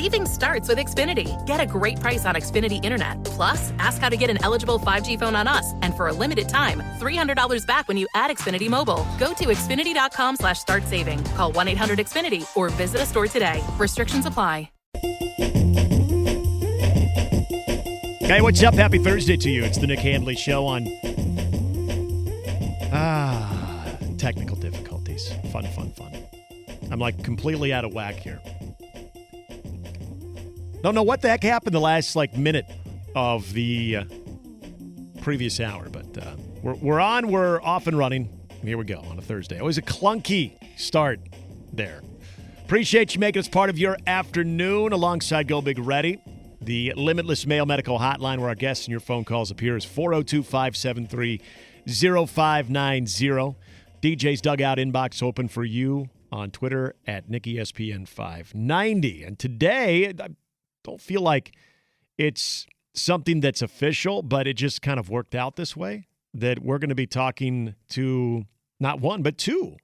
Saving starts with Xfinity. Get a great price on Xfinity Internet. Plus, ask how to get an eligible 5G phone on us. And for a limited time, $300 back when you add Xfinity Mobile. Go to Xfinity.com/start saving. Call 1-800-XFINITY or visit a store today. Restrictions apply. Hey, what's up? Happy Thursday to you. It's the Nick Handley Show on technical difficulties. Fun. I'm like completely out of whack here. Don't know what the heck happened the last minute of the previous hour, but we're off and running. Here we go on a Thursday. Always a clunky start there. Appreciate you making us part of your afternoon alongside Go Big Ready. The Limitless Male Medical Hotline where our guests and your phone calls appear is 402-573-0590. DJ's Dugout inbox open for you on Twitter at NickESPN590. And today, I don't feel like it's something that's official, but it just kind of worked out this way, that we're going to be talking to not one, but two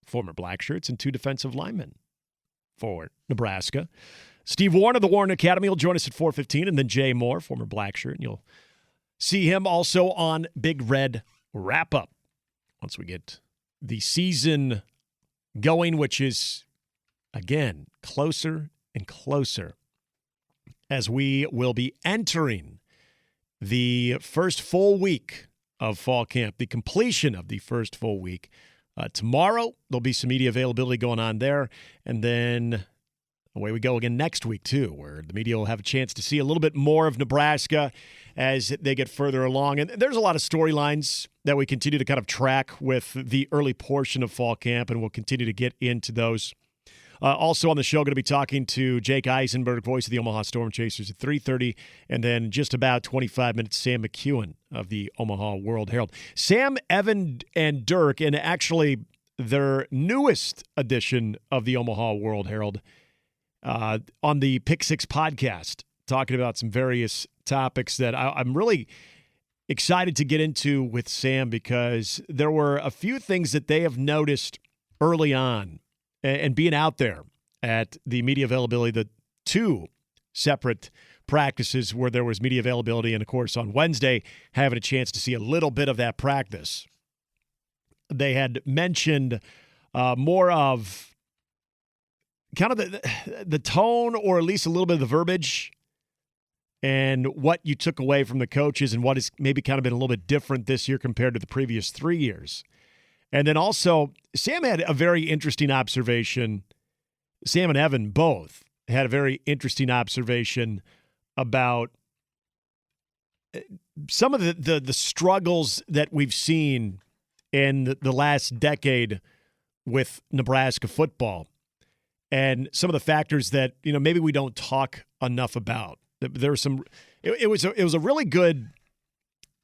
former Blackshirts and two defensive linemen for Nebraska. Steve Warren of the Warren Academy will join us at 4:15, and then Jay Moore, former Blackshirt, and you'll see him also on Big Red Wrap-Up once we get the season going, which is, again, closer and closer as we will be entering the first full week of fall camp, the completion of the first full week. Tomorrow, there'll be some media availability going on there, and then away we go again next week, too, where the media will have a chance to see a little bit more of Nebraska as they get further along. And there's a lot of storylines that we continue to kind of track with the early portion of fall camp, and we'll continue to get into those. Also on the show, going to be talking to Jake Eisenberg, voice of the Omaha Storm Chasers at 3:30, and then just about 25 minutes, Sam McEwen of the Omaha World Herald. Sam, Evan, and Dirk, and actually their newest edition of the Omaha World Herald, on the Pick Six podcast, talking about some various topics that I'm really excited to get into with Sam, because there were a few things that they have noticed early on, and being out there at the media availability, the two separate practices where there was media availability, and of course on Wednesday having a chance to see a little bit of that practice. They had mentioned more of kind of the tone, or at least a little bit of the verbiage, and what you took away from the coaches, and what has maybe kind of been a little bit different this year compared to the previous 3 years. And then also, Sam had a very interesting observation. Sam and Evan both had a very interesting observation about some of the struggles that we've seen in the last decade with Nebraska football, and some of the factors that maybe we don't talk enough about. There were some. It was a really good.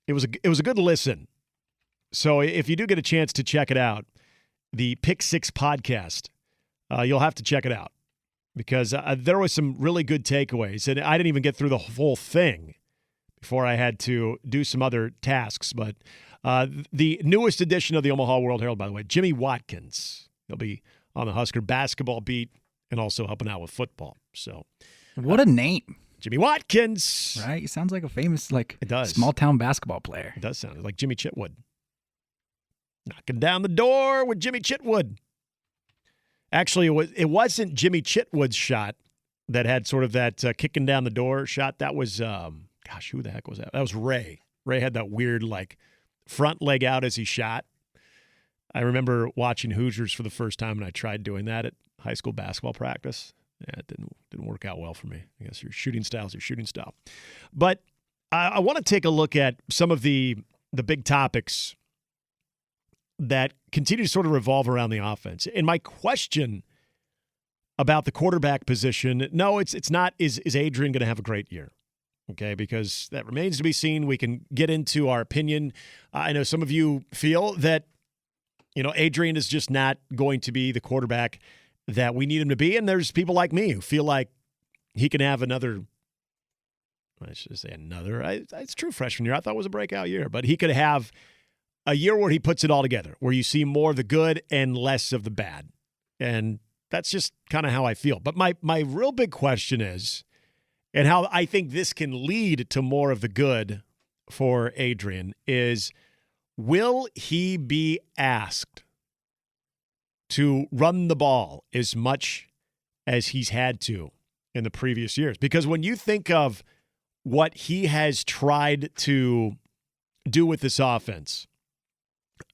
It was a good listen. So if you do get a chance to check it out, the Pick Six podcast, you'll have to check it out, because there was some really good takeaways, and I didn't even get through the whole thing before I had to do some other tasks. But the newest edition of the Omaha World Herald, by the way, Jimmy Watkins, he'll be on the Husker basketball beat and also helping out with football. So, what a name. Jimmy Watkins. Right? He sounds like a famous, it does. small-town basketball player. It does sound like Jimmy Chitwood. Knocking down the door with Jimmy Chitwood. Actually, it wasn't Jimmy Chitwood's shot that had sort of that kicking down the door shot. That was, who the heck was that? That was Ray. Ray had that weird, front leg out as he shot. I remember watching Hoosiers for the first time, and I tried doing that at high school basketball practice. Yeah, it didn't work out well for me. I guess your shooting style is your shooting style. But I want to take a look at some of the big topics that continue to sort of revolve around the offense. And my question about the quarterback position, no, it's not, is Adrian going to have a great year? Okay, because that remains to be seen. We can get into our opinion. I know some of you feel that, Adrian is just not going to be the quarterback that we need him to be. And there's people like me who feel like he can have another, I should say another, it's true freshman year. I thought it was a breakout year, but he could have a year where he puts it all together, where you see more of the good and less of the bad. And That's just kind of how I feel. But my real big question is, and how I think this can lead to more of the good for Adrian, is will he be asked to run the ball as much as he's had to in the previous years? Because when you think of what he has tried to do with this offense,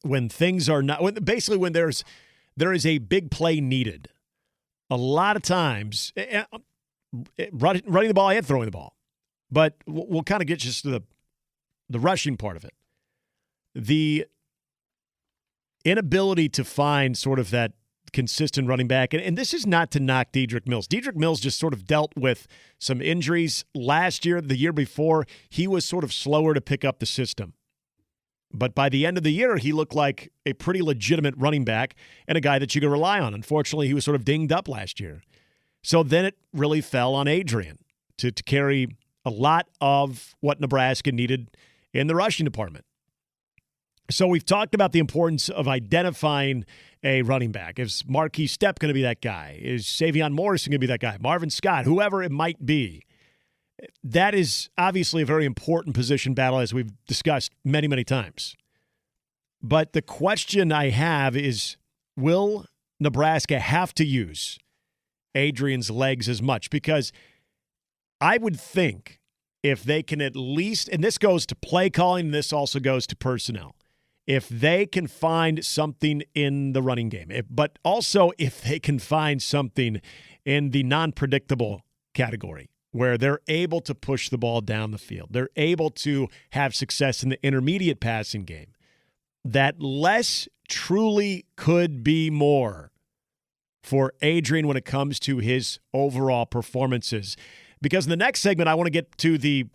when things are not, when there is a big play needed, a lot of times running the ball and throwing the ball, but we'll kind of get just to the rushing part of it. The inability to find sort of that consistent running back, and this is not to knock Dedrick Mills. Dedrick Mills just sort of dealt with some injuries last year. The year before, he was sort of slower to pick up the system. But by the end of the year, he looked like a pretty legitimate running back and a guy that you could rely on. Unfortunately, he was sort of dinged up last year. So then it really fell on Adrian to carry a lot of what Nebraska needed in the rushing department. So we've talked about the importance of identifying a running back. Is Marquise Stepp going to be that guy? Is Savion Morrison going to be that guy? Marvin Scott, whoever it might be. That is obviously a very important position battle, as we've discussed many, many times. But the question I have is, will Nebraska have to use Adrian's legs as much? Because I would think if they can at least, and this goes to play calling, and this also goes to personnel, if they can find something in the running game, but also if they can find something in the non-predictable category, where they're able to push the ball down the field, they're able to have success in the intermediate passing game, that less truly could be more for Adrian when it comes to his overall performances. Because in the next segment, I want to get to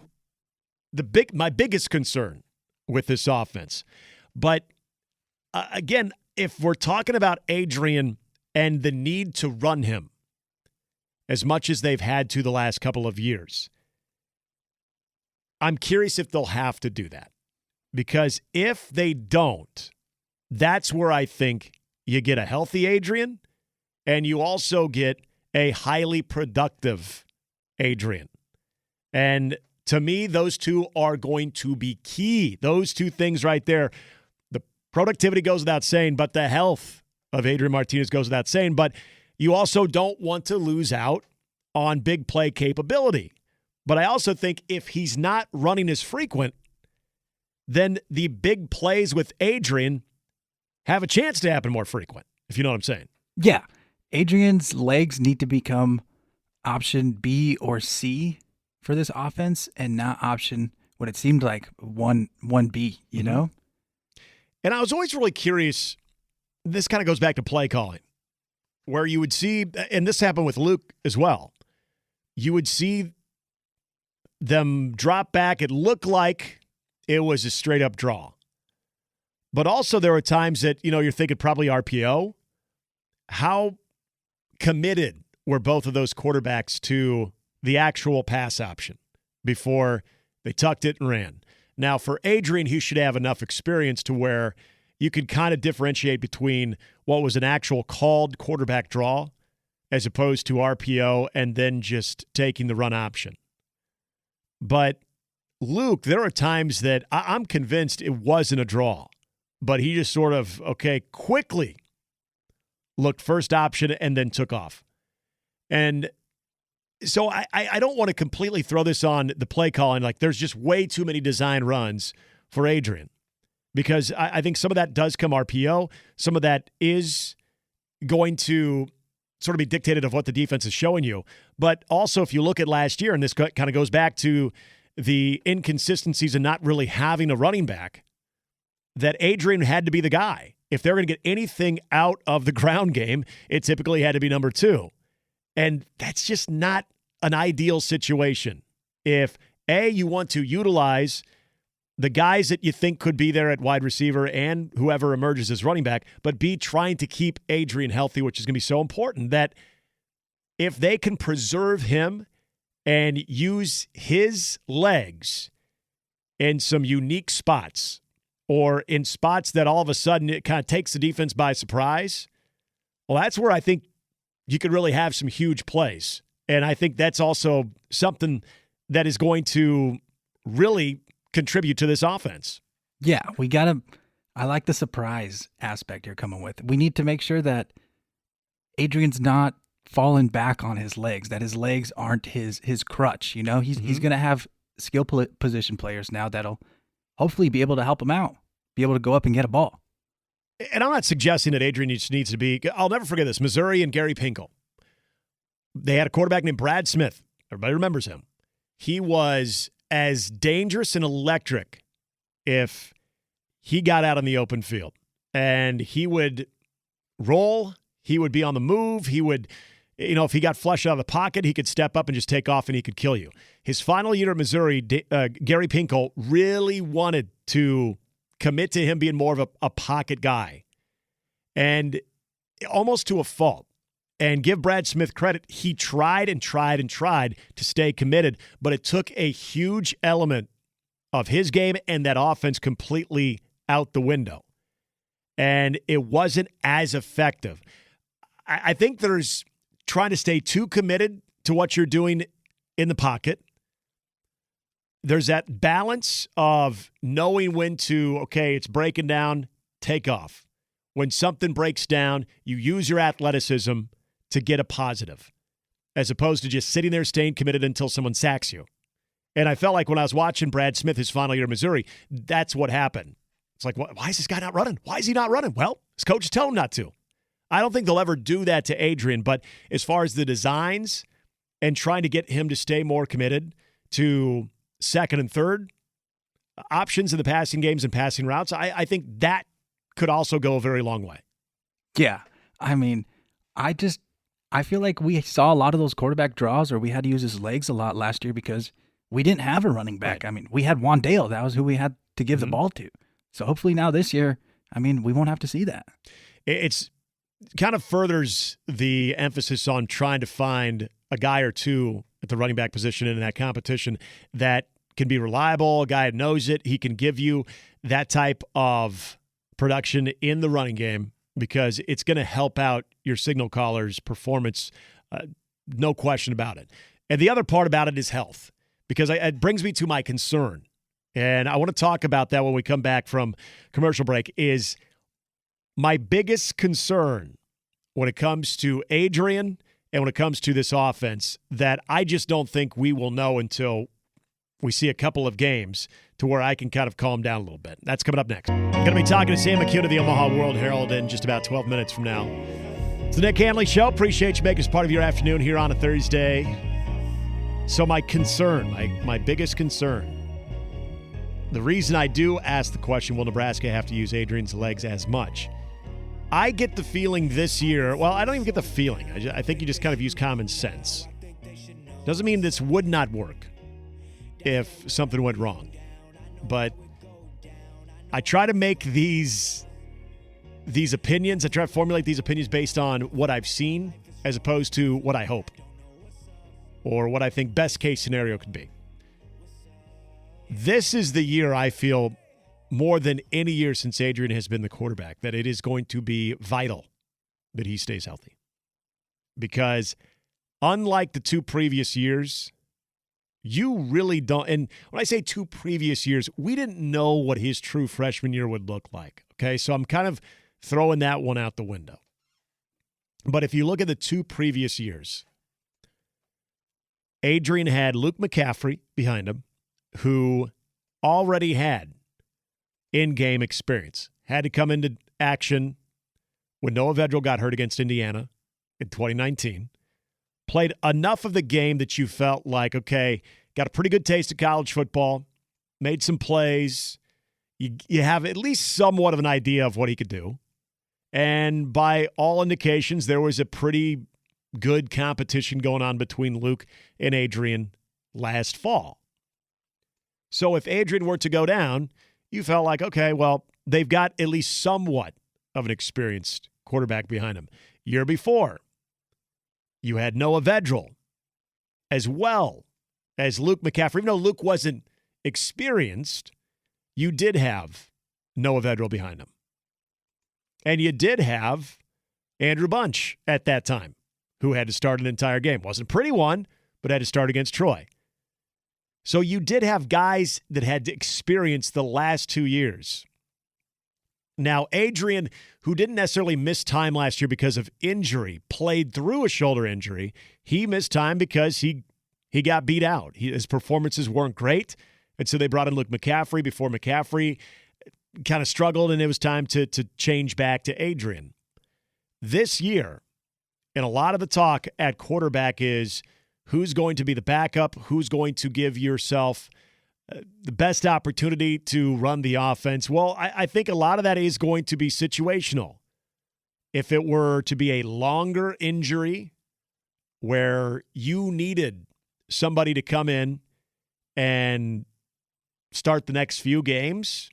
my biggest concern with this offense. But again, if we're talking about Adrian and the need to run him as much as they've had to the last couple of years, I'm curious if they'll have to do that. Because if they don't, that's where I think you get a healthy Adrian and you also get a highly productive Adrian. And to me, those two are going to be key. Those two things right there. The productivity goes without saying, but the health of Adrian Martinez goes without saying. But you also don't want to lose out on big play capability. But I also think if he's not running as frequent, then the big plays with Adrian have a chance to happen more frequent, if you know what I'm saying. Yeah. Adrian's legs need to become option B or C for this offense and not option what it seemed like 1B, you know? And I was always really curious. This kind of goes back to play calling, where you would see, and this happened with Luke as well, you would see them drop back. It looked like it was a straight up draw. But also there were times that, you're thinking probably RPO. How committed were both of those quarterbacks to the actual pass option before they tucked it and ran? Now, for Adrian, he should have enough experience to where you could kind of differentiate between what was an actual called quarterback draw as opposed to RPO and then just taking the run option. But Luke, there are times that I'm convinced it wasn't a draw, but he just sort of, quickly looked first option and then took off. And so I don't want to completely throw this on the play calling. Like, there's just way too many design runs for Adrian, because I think some of that does come RPO. Some of that is going to sort of be dictated of what the defense is showing you. But also, if you look at last year, and this kind of goes back to the inconsistencies and not really having a running back, that Adrian had to be the guy. If they're going to get anything out of the ground game, it typically had to be number 2. And that's just not an ideal situation. If, A, you want to utilize the guys that you think could be there at wide receiver and whoever emerges as running back, but B, trying to keep Adrian healthy, which is going to be so important, that if they can preserve him and use his legs in some unique spots, or in spots that all of a sudden it kind of takes the defense by surprise, well, that's where I think you could really have some huge plays. And I think that's also something that is going to really contribute to this offense. Yeah, I like the surprise aspect you're coming with. We need to make sure that Adrian's not falling back on his legs, that his legs aren't his crutch. You know, he's going to have skill position players now that'll hopefully be able to help him out, be able to go up and get a ball. And I'm not suggesting that Adrian needs to be, I'll never forget this, Missouri and Gary Pinkel. They had a quarterback named Brad Smith. Everybody remembers him. He was as dangerous and electric if he got out on the open field. And he would roll, he would be on the move, he would, if he got flushed out of the pocket, he could step up and just take off and he could kill you. His final year at Missouri, Gary Pinkel really wanted to commit to him being more of a pocket guy, and almost to a fault. And give Brad Smith credit, he tried and tried and tried to stay committed, but it took a huge element of his game and that offense completely out the window. And it wasn't as effective. I think there's trying to stay too committed to what you're doing in the pocket. There's that balance of knowing when to, okay, it's breaking down, take off. When something breaks down, you use your athleticism to get a positive, as opposed to just sitting there staying committed until someone sacks you. And I felt like when I was watching Brad Smith his final year at Missouri, that's what happened. It's like, why is this guy not running? Why is he not running? Well, his coach is telling him not to. I don't think they'll ever do that to Adrian, but as far as the designs and trying to get him to stay more committed to second and third options in the passing games and passing routes, I think that could also go a very long way. Yeah. I mean, I feel like we saw a lot of those quarterback draws, or we had to use his legs a lot last year because we didn't have a running back. Right. I mean, we had Wandale. That was who we had to give the ball to. So hopefully now this year, I mean, we won't have to see that. It's kind of furthers the emphasis on trying to find a guy or two at the running back position in that competition that can be reliable, a guy who knows it. He can give you that type of production in the running game because it's going to help out your signal caller's performance, no question about it. And the other part about it is health, because it brings me to my concern. And I want to talk about that when we come back from commercial break. Is my biggest concern when it comes to Adrian and when it comes to this offense that I just don't think we will know until we see a couple of games to where I can kind of calm down a little bit. That's coming up next. I'm going to be talking to Sam McCune of the Omaha World Herald in just about 12 minutes from now. It's the Nick Hanley Show. Appreciate you making us part of your afternoon here on a Thursday. So my concern, my biggest concern, the reason I do ask the question, will Nebraska have to use Adrian's legs as much? I get the feeling this year, well, I don't even get the feeling. I think you just kind of use common sense. Doesn't mean this would not work if something went wrong. But I try to make these opinions, I try to formulate these opinions based on what I've seen as opposed to what I hope or what I think best case scenario could be. This is the year I feel more than any year since Adrian has been the quarterback that it is going to be vital that he stays healthy. Because unlike the two previous years, you really don't, and when I say two previous years, we didn't know what his true freshman year would look like. Okay, so I'm kind of throwing that one out the window. But if you look at the two previous years, Adrian had Luke McCaffrey behind him, who already had in-game experience, had to come into action when Noah Vedral got hurt against Indiana in 2019. Played enough of the game that you felt like, okay, got a pretty good taste of college football, made some plays. You have at least somewhat of an idea of what he could do. And by all indications, there was a pretty good competition going on between Luke and Adrian last fall. So if Adrian were to go down, you felt like, okay, well, they've got at least somewhat of an experienced quarterback behind him. Year before, you had Noah Vedral as well as Luke McCaffrey. Even though Luke wasn't experienced, you did have Noah Vedral behind him. And you did have Andrew Bunch at that time, who had to start an entire game. Wasn't a pretty one, but had to start against Troy. So you did have guys that had to experience the last 2 years. Now, Adrian, who didn't necessarily miss time last year because of injury, played through a shoulder injury. He missed time because he got beat out. His performances weren't great, and so they brought in Luke McCaffrey before McCaffrey kind of struggled, and it was time to change back to Adrian. This year, and a lot of the talk at quarterback is who's going to be the backup, who's going to give yourself the best opportunity to run the offense. Well, I think a lot of that is going to be situational. If it were to be a longer injury where you needed somebody to come in and start the next few games,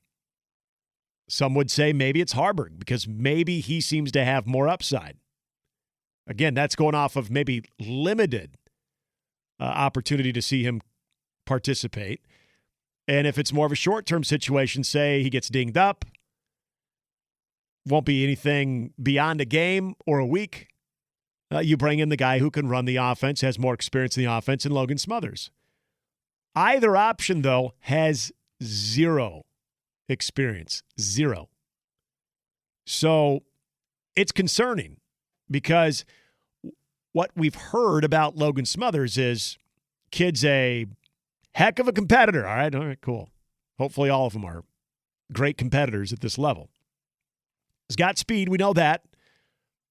some would say maybe it's Haarberg because maybe he seems to have more upside. Again, that's going off of maybe limited opportunity to see him participate. And if it's more of a short-term situation, say he gets dinged up, won't be anything beyond a game or a week, you bring in the guy who can run the offense, has more experience in the offense, and Logan Smothers. Either option, though, has zero experience. Zero. So it's concerning because what we've heard about Logan Smothers is kid's a heck of a competitor. All right, cool. Hopefully all of them are great competitors at this level. He's got speed, we know that,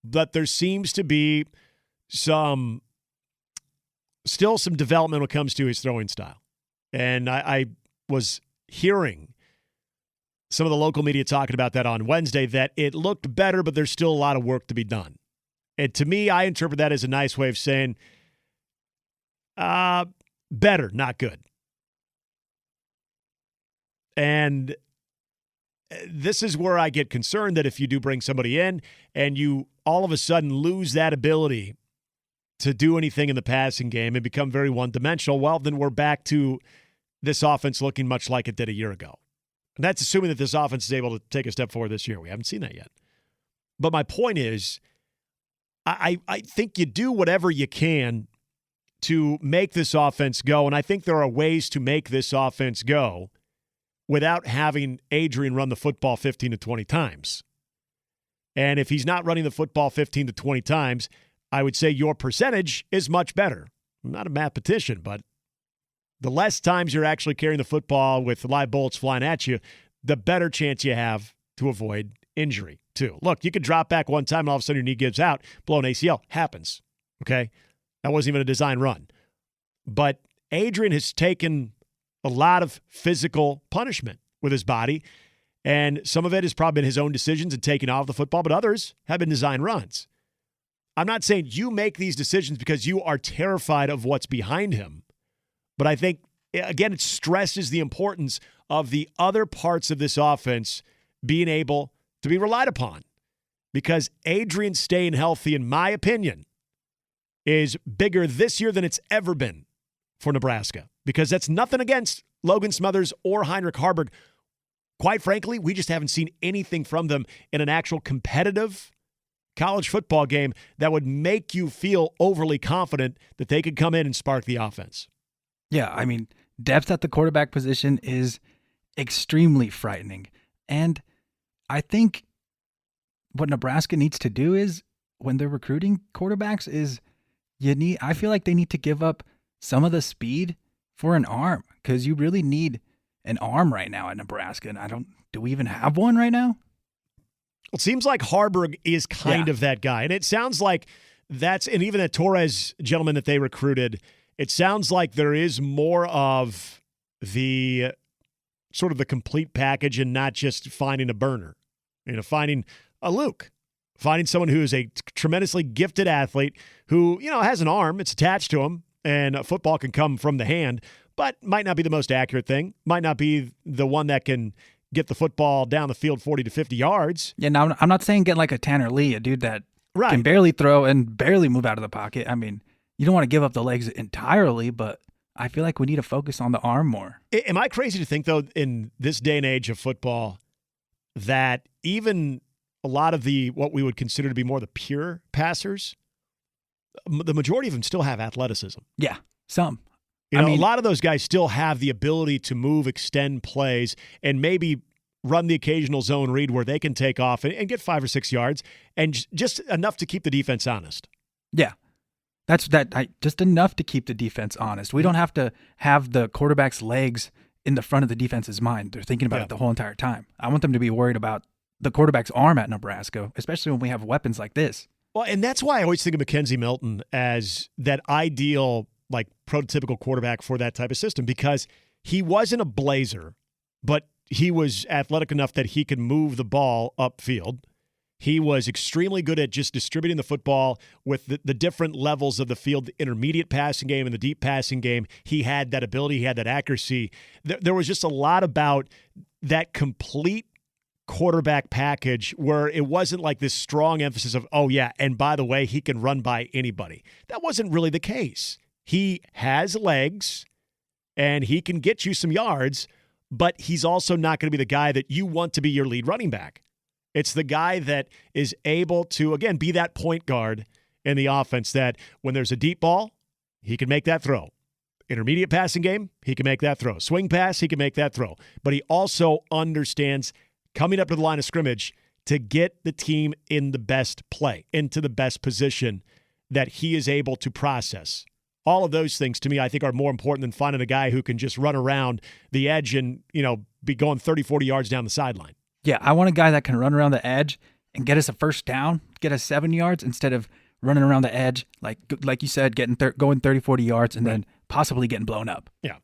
but there seems to be still some development when it comes to his throwing style. And I was hearing some of the local media talking about that on Wednesday, that it looked better, but there's still a lot of work to be done. And to me, I interpret that as a nice way of saying better, not good. And this is where I get concerned that if you do bring somebody in and you all of a sudden lose that ability to do anything in the passing game and become very one-dimensional, well, then we're back to this offense looking much like it did a year ago. And that's assuming that this offense is able to take a step forward this year. We haven't seen that yet. But my point is, I think you do whatever you can to make this offense go, and I think there are ways to make this offense go without having Adrian run the football 15 to 20 times. And if he's not running the football 15 to 20 times, I would say your percentage is much better. I'm not a mathematician, but the less times you're actually carrying the football with live bullets flying at you, the better chance you have to avoid injury, too. Look, you could drop back one time and all of a sudden your knee gives out, blow an ACL. Happens, okay? That wasn't even a design run. But Adrian has taken a lot of physical punishment with his body, and some of it has probably been his own decisions and taking off the football, but others have been design runs. I'm not saying you make these decisions because you are terrified of what's behind him, but I think, again, it stresses the importance of the other parts of this offense being able to be relied upon, because Adrian staying healthy, in my opinion, is bigger this year than it's ever been for Nebraska, because that's nothing against Logan Smothers or Heinrich Haarberg. Quite frankly, we just haven't seen anything from them in an actual competitive college football game that would make you feel overly confident that they could come in and spark the offense. Yeah, I mean, depth at the quarterback position is extremely frightening. And I think what Nebraska needs to do is, when they're recruiting quarterbacks, is I feel like they need to give up some of the speed for an arm, because you really need an arm right now at Nebraska. And do we even have one right now? It seems like Haarberg is kind of that guy. And it sounds like and even that Torres gentleman that they recruited, it sounds like there is more of the sort of the complete package and not just finding a burner. Finding a Luke, finding someone who is a tremendously gifted athlete who, has an arm, it's attached to him, and football can come from the hand, but might not be the most accurate thing, might not be the one that can get the football down the field 40 to 50 yards. Yeah, now I'm not saying get like a Tanner Lee, a dude that can barely throw and barely move out of the pocket. I mean, you don't want to give up the legs entirely, but I feel like we need to focus on the arm more. Am I crazy to think, though, in this day and age of football, that even a lot of what we would consider to be more the pure passers the majority of them still have athleticism. Yeah, some. A lot of those guys still have the ability to move, extend plays, and maybe run the occasional zone read where they can take off and get 5 or 6 yards, and just enough to keep the defense honest. Yeah. Just enough to keep the defense honest. We don't have to have the quarterback's legs in the front of the defense's mind. They're thinking about it the whole entire time. I want them to be worried about the quarterback's arm at Nebraska, especially when we have weapons like this. Well, and that's why I always think of McKenzie Milton as that ideal, like, prototypical quarterback for that type of system, because he wasn't a blazer, but he was athletic enough that he could move the ball upfield. He was extremely good at just distributing the football with the different levels of the field, the intermediate passing game and the deep passing game. He had that ability. He had that accuracy. There was just a lot about that complete quarterback package where it wasn't like this strong emphasis of, oh, yeah, and by the way, he can run by anybody. That wasn't really the case. He has legs, and he can get you some yards, but he's also not going to be the guy that you want to be your lead running back. It's the guy that is able to, again, be that point guard in the offense that when there's a deep ball, he can make that throw. Intermediate passing game, he can make that throw. Swing pass, he can make that throw. But he also understands coming up to the line of scrimmage to get the team in the best play, into the best position that he is able to process. All of those things, to me, I think are more important than finding a guy who can just run around the edge and, be going 30, 40 yards down the sideline. Yeah, I want a guy that can run around the edge and get us a first down, get us 7 yards instead of running around the edge, like you said, going 30, 40 yards and then possibly getting blown up. Yeah,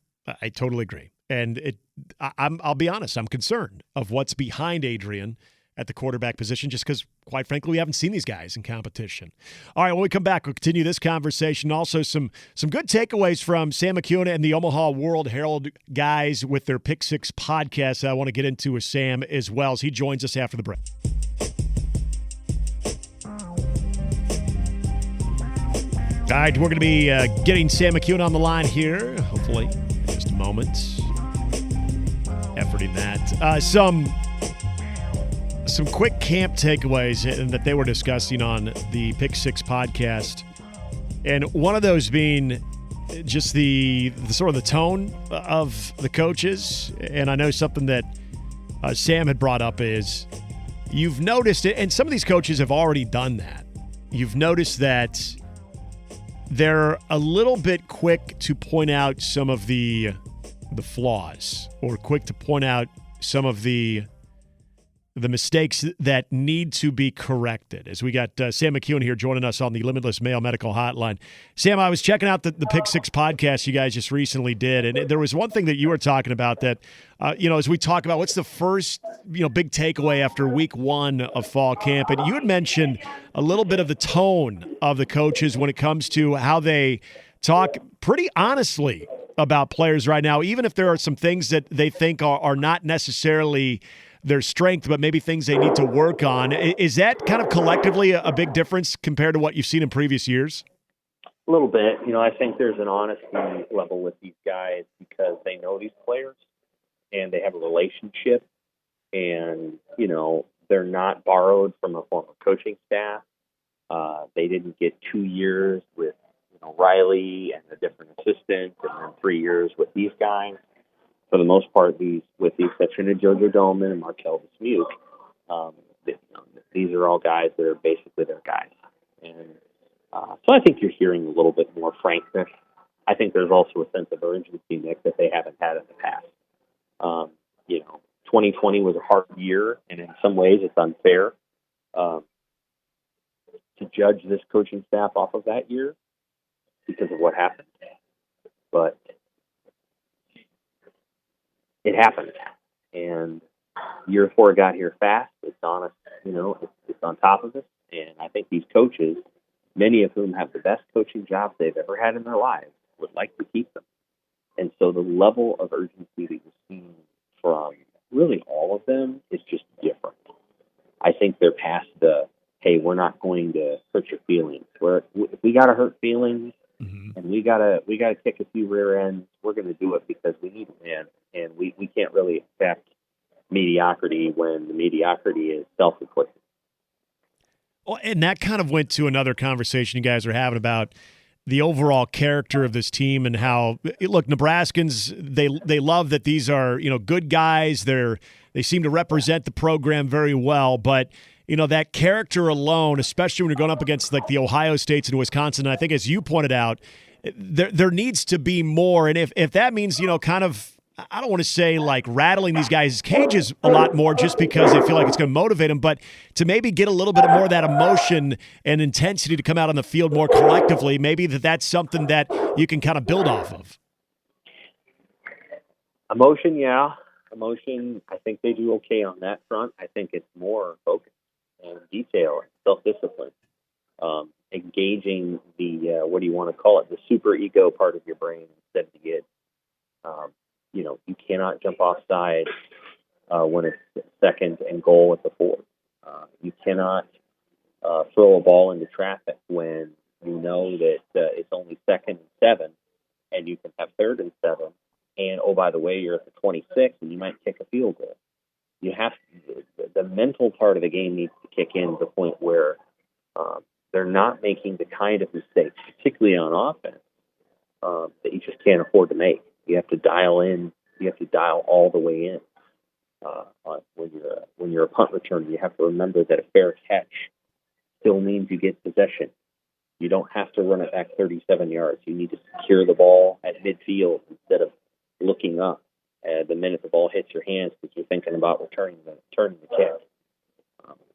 I totally agree. And I'll be honest, I'm concerned of what's behind Adrian at the quarterback position, just because, quite frankly, we haven't seen these guys in competition. All right, when we come back, we'll continue this conversation. Also, some good takeaways from Sam McKewon and the Omaha World Herald guys with their Pick Six podcast I want to get into with Sam as well as he joins us after the break. All right, we're going to be getting Sam McKewon on the line here, hopefully, in just a moment. Efforting that. Some quick camp takeaways that they were discussing on the Pick Six podcast. And one of those being just the sort of the tone of the coaches. And I know something that Sam had brought up is you've noticed it, and some of these coaches have already done that. You've noticed that they're a little bit quick to point out some of the flaws, or quick to point out some of the mistakes that need to be corrected. As we got Sam McKewon here joining us on the Limitless Male Medical Hotline. Sam, I was checking out the Pick Six podcast you guys just recently did, and there was one thing that you were talking about that, as we talk about what's the first, big takeaway after week 1 of fall camp, and you had mentioned a little bit of the tone of the coaches when it comes to how they talk pretty honestly about players right now, even if there are some things that they think are not necessarily their strength, but maybe things they need to work on. Is that kind of collectively a big difference compared to what you've seen in previous years? A little bit. I think there's an honesty level with these guys because they know these players and they have a relationship, and, they're not borrowed from a former coaching staff. They didn't get 2 years with Riley and a different assistant and then 3 years with these guys. For the most part, with the exception of JoJo Doman and Markel Dismuke, these are all guys that are basically their guys. And so I think you're hearing a little bit more frankness. I think there's also a sense of urgency, Nick, that they haven't had in the past. 2020 was a hard year, and in some ways it's unfair to judge this coaching staff off of that year because of what happened. But it happened, and year 4 got here fast. It's on us, it's on top of us. And I think these coaches, many of whom have the best coaching jobs they've ever had in their lives, would like to keep them. And so the level of urgency that you're seeing from really all of them is just different. I think they're past the, hey, we're not going to hurt your feelings. If we got to hurt feelings, and we gotta kick a few rear ends, we're going to do it because we need to win, and we can't really expect mediocrity when the mediocrity is self-inflicted. Well, and that kind of went to another conversation you guys were having about the overall character of this team and how, look, Nebraskans, they love that these are, good guys. They seem to represent the program very well, but that character alone, especially when you're going up against like the Ohio States and Wisconsin, and I think as you pointed out, there needs to be more. And if that means, kind of, I don't want to say like rattling these guys' cages a lot more just because they feel like it's going to motivate them, but to maybe get a little bit more of that emotion and intensity to come out on the field more collectively, maybe that's something that you can kind of build off of. Emotion, yeah. Emotion, I think they do okay on that front. I think it's more focus and detail and self-discipline. Engaging the, what do you want to call it, the super ego part of your brain instead of the id. You cannot jump offside when it's second and goal at the 4. You cannot throw a ball into traffic when you know that it's only second and 7 and you can have third and 7. And, oh, by the way, you're at the 26 and you might kick a field goal. You have the mental part of the game needs to kick in to the point where they're not making the kind of mistakes, particularly on offense, that you just can't afford to make. You have to dial in. You have to dial all the way in. When you're a punt returner, you have to remember that a fair catch still means you get possession. You don't have to run it back 37 yards. You need to secure the ball at midfield instead of looking up the minute the ball hits your hands because you're thinking about returning the kick.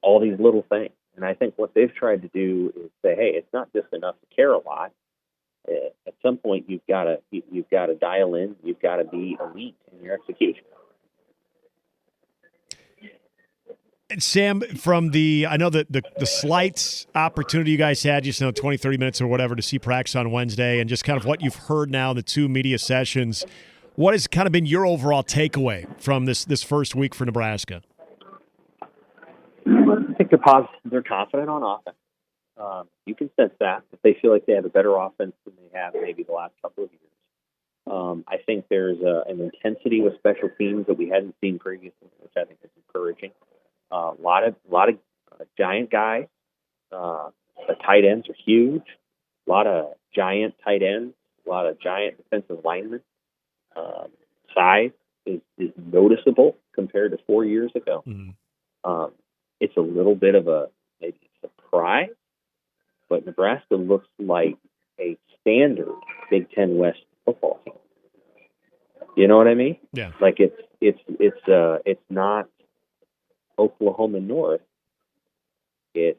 All these little things. And I think what they've tried to do is say, hey, it's not just enough to care a lot. At some point, you've got to dial in. You've got to be elite in your execution. And Sam, I know that the slight opportunity you guys had, 20, 30 minutes or whatever to see practice on Wednesday, and just kind of what you've heard now in the 2 media sessions, what has kind of been your overall takeaway from this first week for Nebraska? I think they're confident on offense. You can sense that they feel like they have a better offense than they have maybe the last couple of years. I think there's an intensity with special teams that we hadn't seen previously, which I think is encouraging. A lot of giant guys. The tight ends are huge. A lot of giant tight ends. A lot of giant defensive linemen. Size is noticeable compared to 4 years ago. Mm-hmm. It's a little bit of a maybe surprise, but Nebraska looks like a standard Big Ten West football team. You know what I mean? Yeah. Like it's not Oklahoma North. It's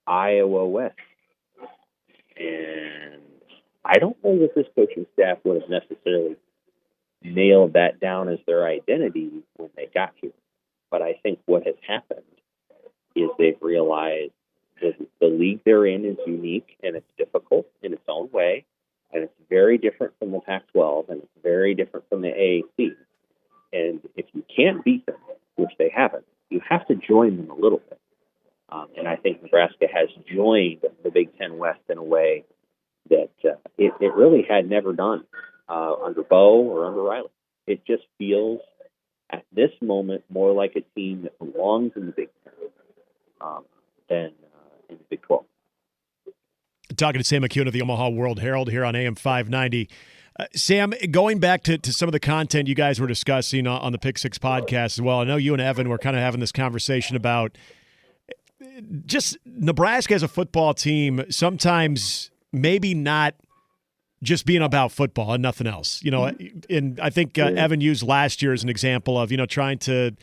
Iowa West, and I don't know that this coaching staff would have necessarily nailed that down as their identity when they got here. But I think what has happened is they've realized that the league they're in is unique and it's difficult in its own way, and it's very different from the Pac-12 and it's very different from the AAC. And if you can't beat them, which they haven't, you have to join them a little bit. And I think Nebraska has joined the Big Ten West in a way that it really had never done under Bo or under Riley. It just feels at this moment more like a team that belongs in the Big Ten than in the Big 12. Talking to Sam McKeown of the Omaha World Herald here on AM 590. Sam, going back to some of the content you guys were discussing on the Pick Six podcast as well, I know you and Evan were kind of having this conversation about just Nebraska as a football team, sometimes maybe not just being about football and nothing else. And I think Evan used last year as an example of, trying to,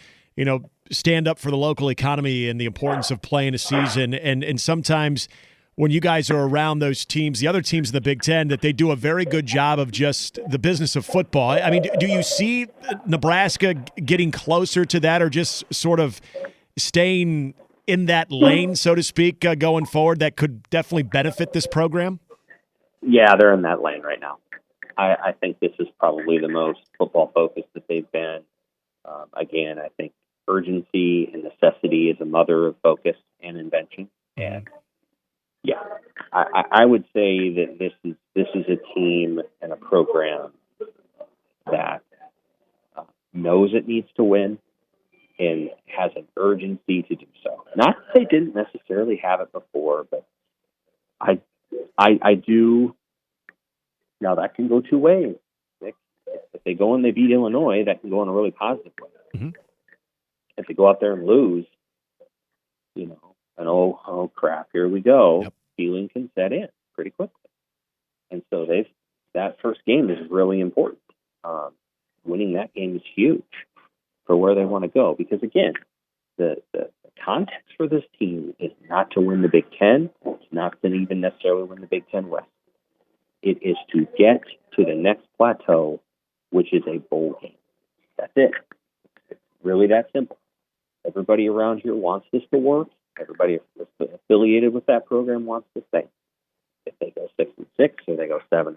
stand up for the local economy and the importance of playing a season. And sometimes when you guys are around those teams, the other teams in the Big Ten, that they do a very good job of just the business of football. I mean, do you see Nebraska getting closer to that, or just sort of staying in that lane, so to speak, going forward, that could definitely benefit this program? Yeah, they're in that lane right now. I think this is probably the most football focused that they've been. Again, I think urgency and necessity is a mother of focus and invention. And yeah, I would say that this is a team and a program that knows it needs to win and has an urgency to do so. Not that they didn't necessarily have it before, but I do. Now that can go two ways. If they go and they beat Illinois, that can go in a really positive way. Mm-hmm. If they go out there and lose, and oh crap, here we go. Yep. Feeling can set in pretty quickly, and so that first game is really important. Winning that game is huge for where they want to go, because again, the context for this team is not to win the Big Ten. It's not to even necessarily win the Big Ten West. It is to get to the next plateau, which is a bowl game. That's it. It's really that simple. Everybody around here wants this to work. Everybody affiliated with that program wants to stay. If they go 6-6 or they go 7-5,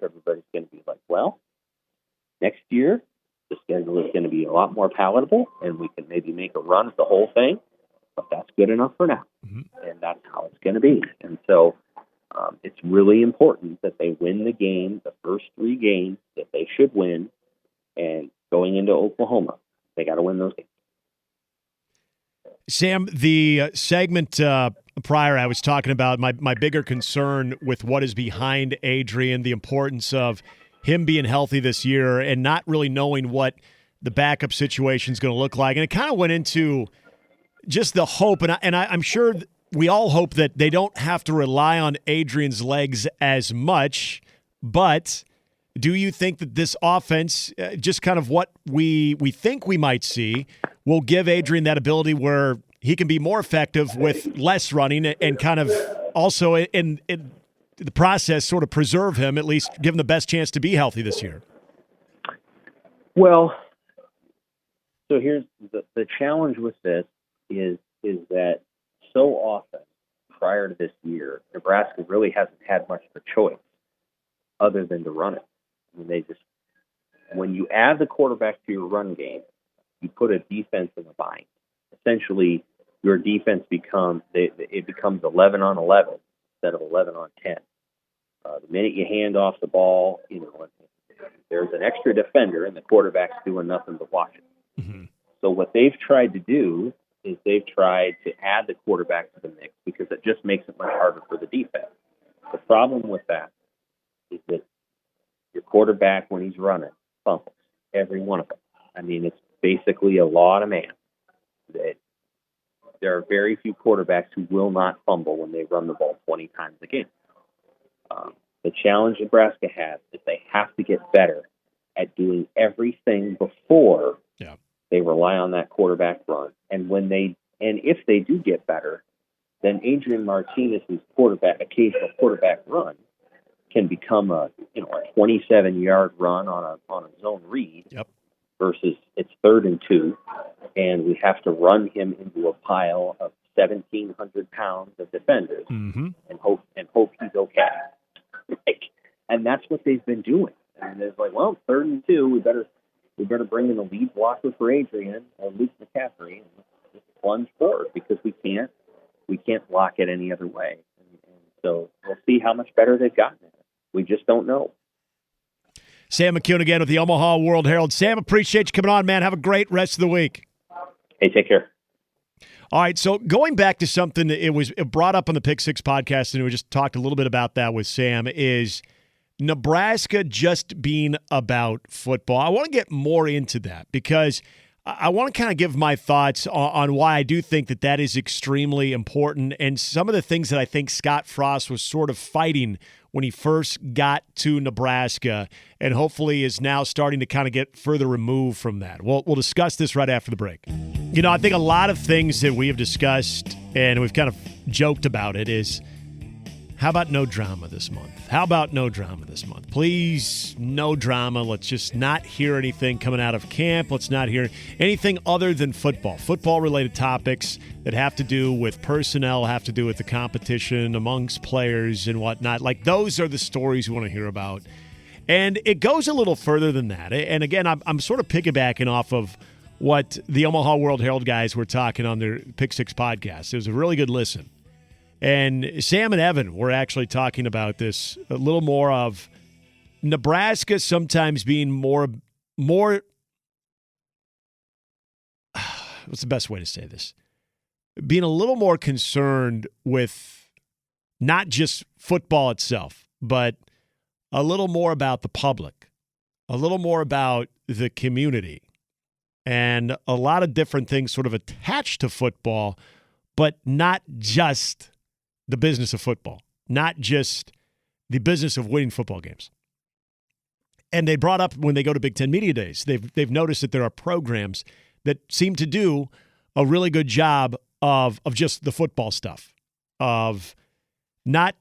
everybody's going to be like, well, next year the schedule is going to be a lot more palatable, and we can maybe make a run at the whole thing. But that's good enough for now, and that's how it's going to be. And so it's really important that they win the game, the first three games that they should win, and going into Oklahoma, they got to win those games. Sam, the segment prior, I was talking about my bigger concern with what is behind Adrian, the importance of him being healthy this year and not really knowing what the backup situation is going to look like. And it kind of went into just the hope, and I'm sure we all hope that they don't have to rely on Adrian's legs as much, but do you think that this offense, just kind of what we think we might see, will give Adrian that ability where he can be more effective with less running and kind of also in the process sort of preserve him, at least give him the best chance to be healthy this year? Well, so here's the challenge with this is that so often prior to this year, Nebraska really hasn't had much of a choice other than to run it. I mean, when you add the quarterback to your run game, you put a defense in a bind. Essentially, your defense becomes 11 on 11 instead of 11 on 10. The minute you hand off the ball, there's an extra defender, and the quarterback's doing nothing but watch it. Mm-hmm. So what they've tried to do is they've tried to add the quarterback to the mix because it just makes it much harder for the defense. The problem with that is that your quarterback, when he's running, fumbles, every one of them. I mean, it's basically a law to man that there are very few quarterbacks who will not fumble when they run the ball 20 times a game. The challenge Nebraska has is they have to get better at doing everything before they rely on that quarterback run. And if they do get better, then Adrian Martinez's occasional quarterback run can become a 27-yard run on a zone read versus it's 3rd and 2, and we have to run him into a pile of 1,700 pounds of defenders and hope he's okay. And that's what they've been doing. And it's like, well, 3rd and 2, we better bring in a lead blocker for Adrian or Luke McCaffrey and just plunge forward because we can't block it any other way. And so we'll see how much better they've gotten at it. We just don't know. Sam McKeown again with the Omaha World Herald. Sam, appreciate you coming on, man. Have a great rest of the week. Hey, take care. All right, so going back to something that it brought up on the Pick Six podcast, and we just talked a little bit about that with Sam, is Nebraska just being about football. I want to get more into that because I want to kind of give my thoughts on why I do think that is extremely important and some of the things that I think Scott Frost was sort of fighting when he first got to Nebraska and hopefully is now starting to kind of get further removed from that. We'll discuss this right after the break. I think a lot of things that we have discussed and we've kind of joked about it is, how about no drama this month? How about no drama this month? Please, no drama. Let's just not hear anything coming out of camp. Let's not hear anything other than football-related topics that have to do with personnel, have to do with the competition amongst players and whatnot. Like, those are the stories we want to hear about. And it goes a little further than that. And again, I'm sort of piggybacking off of what the Omaha World Herald guys were talking on their Pick Six podcast. It was a really good listen. And Sam and Evan were actually talking about this a little more of Nebraska sometimes being more what's the best way to say this? being a little more concerned with not just football itself, but a little more about the public, a little more about the community, and a lot of different things sort of attached to football, but not just the business of football, not just the business of winning football games. And they brought up when they go to Big Ten Media Days, they've noticed that there are programs that seem to do a really good job of just the football stuff, of not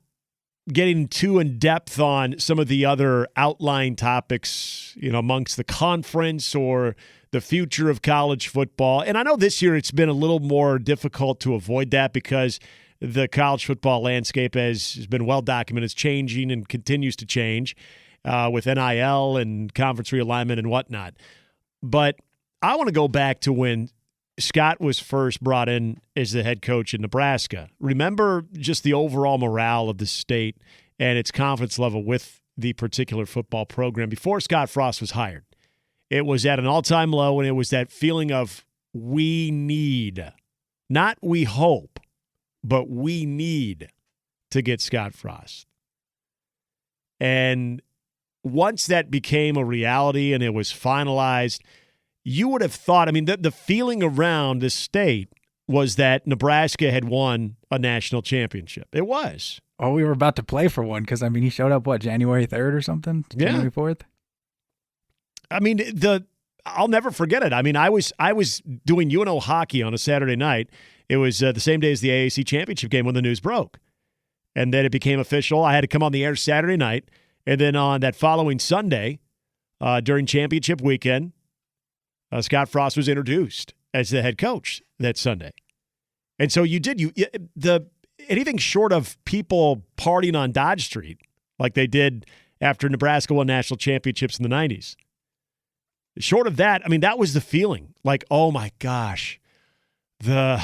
getting too in depth on some of the other outlying topics, amongst the conference or the future of college football. And I know this year it's been a little more difficult to avoid that because the college football landscape has been well documented. It's changing and continues to change with NIL and conference realignment and whatnot. But I want to go back to when Scott was first brought in as the head coach in Nebraska. Remember just the overall morale of the state and its confidence level with the particular football program before Scott Frost was hired. It was at an all-time low, and it was that feeling of we need, not we hope, but we need to get Scott Frost. And once that became a reality and it was finalized, you would have thought, the feeling around the state was that Nebraska had won a national championship. It was. Oh, we were about to play for one because, he showed up, January 3rd or something? Yeah. January 4th? I'll never forget it. I was doing UNO hockey on a Saturday night. It was the same day as the AAC championship game when the news broke. And then it became official. I had to come on the air Saturday night. And then on that following Sunday, during championship weekend, Scott Frost was introduced as the head coach that Sunday. And so anything short of people partying on Dodge Street like they did after Nebraska won national championships in the 90s. Short of that, that was the feeling. Like, oh my gosh, the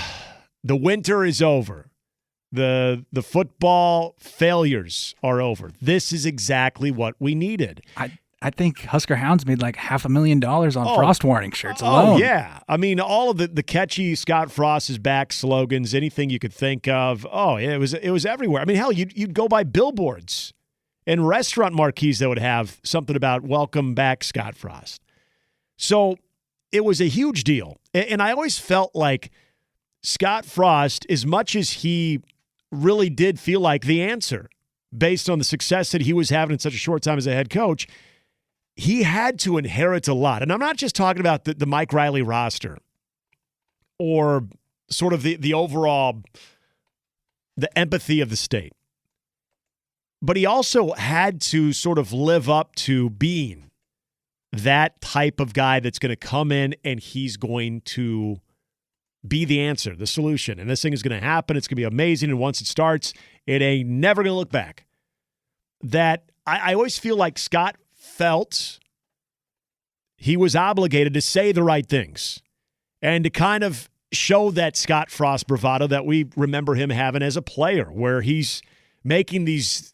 winter is over. The football failures are over. This is exactly what we needed. I think Husker Hounds made like $500,000 on Frost warning shirts alone. Oh, yeah. All of the catchy Scott Frost is back slogans, anything you could think of. Oh, yeah, it was everywhere. Hell, you'd go by billboards and restaurant marquees that would have something about welcome back Scott Frost. So it was a huge deal. And I always felt like Scott Frost, as much as he really did feel like the answer based on the success that he was having in such a short time as a head coach, he had to inherit a lot. And I'm not just talking about the Mike Riley roster or sort of the overall, the empathy of the state. But he also had to sort of live up to being that type of guy that's going to come in and he's going to be the answer, the solution. And this thing is going to happen. It's going to be amazing. And once it starts, it ain't never going to look back. That I always feel like Scott felt he was obligated to say the right things and to kind of show that Scott Frost bravado that we remember him having as a player, where he's making these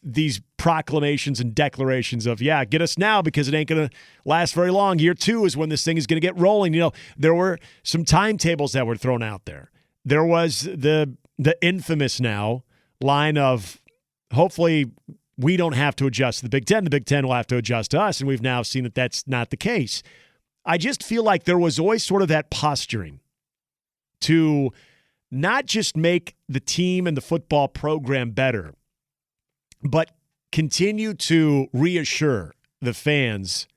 proclamations and declarations of, yeah, get us now because it ain't going to last very long. Year 2 is when this thing is going to get rolling. There were some timetables that were thrown out there. There was the infamous now line of, hopefully we don't have to adjust to the Big Ten. The Big Ten will have to adjust to us, and we've now seen that that's not the case. I just feel like there was always sort of that posturing to not just make the team and the football program better, but continue to reassure the fans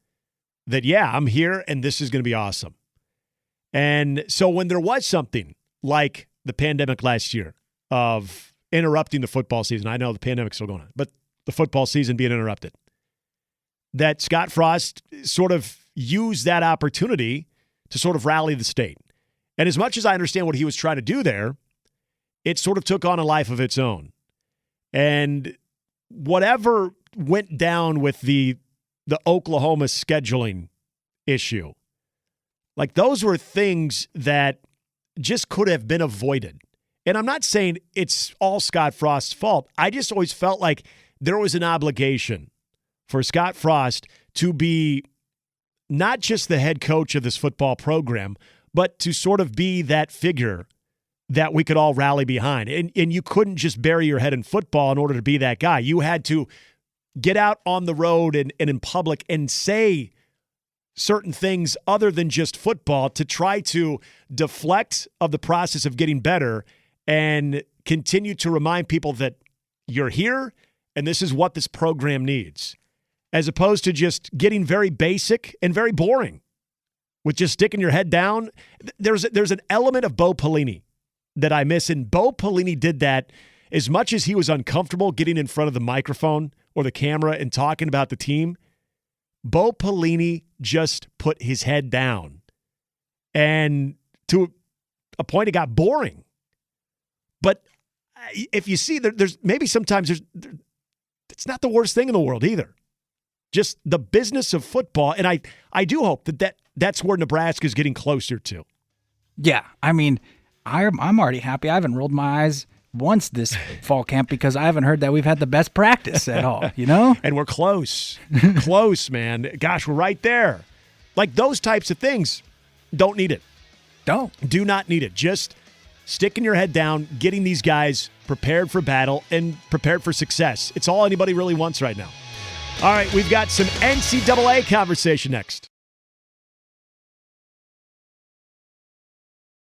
that, yeah, I'm here and this is going to be awesome. And so when there was something like the pandemic last year of interrupting the football season, I know the pandemic's still going on, but the football season being interrupted, that Scott Frost sort of used that opportunity to sort of rally the state. And as much as I understand what he was trying to do there, it sort of took on a life of its own. And whatever went down with the Oklahoma scheduling issue, like those were things that just could have been avoided. And I'm not saying it's all Scott Frost's fault. I just always felt like there was an obligation for Scott Frost to be not just the head coach of this football program, but to sort of be that figure that we could all rally behind. And you couldn't just bury your head in football in order to be that guy. You had to get out on the road and in public and say certain things other than just football to try to deflect of the process of getting better and continue to remind people that you're here and this is what this program needs, as opposed to just getting very basic and very boring with just sticking your head down. There's an element of Bo Pelini that I miss, and Bo Pelini did that as much as he was uncomfortable getting in front of the microphone or the camera and talking about the team. Bo Pelini just put his head down, and to a point it got boring. But if you see, there's maybe sometimes it's not the worst thing in the world either. Just the business of football, and I do hope that's where Nebraska is getting closer to. Yeah, I mean, I'm already happy. I haven't rolled my eyes once this fall camp because I haven't heard that we've had the best practice at all, you know? And we're close. Close, man. Gosh, we're right there. Like those types of things, don't need it. Do not need it. Just sticking your head down, getting these guys prepared for battle and prepared for success. It's all anybody really wants right now. All right, we've got some NCAA conversation next.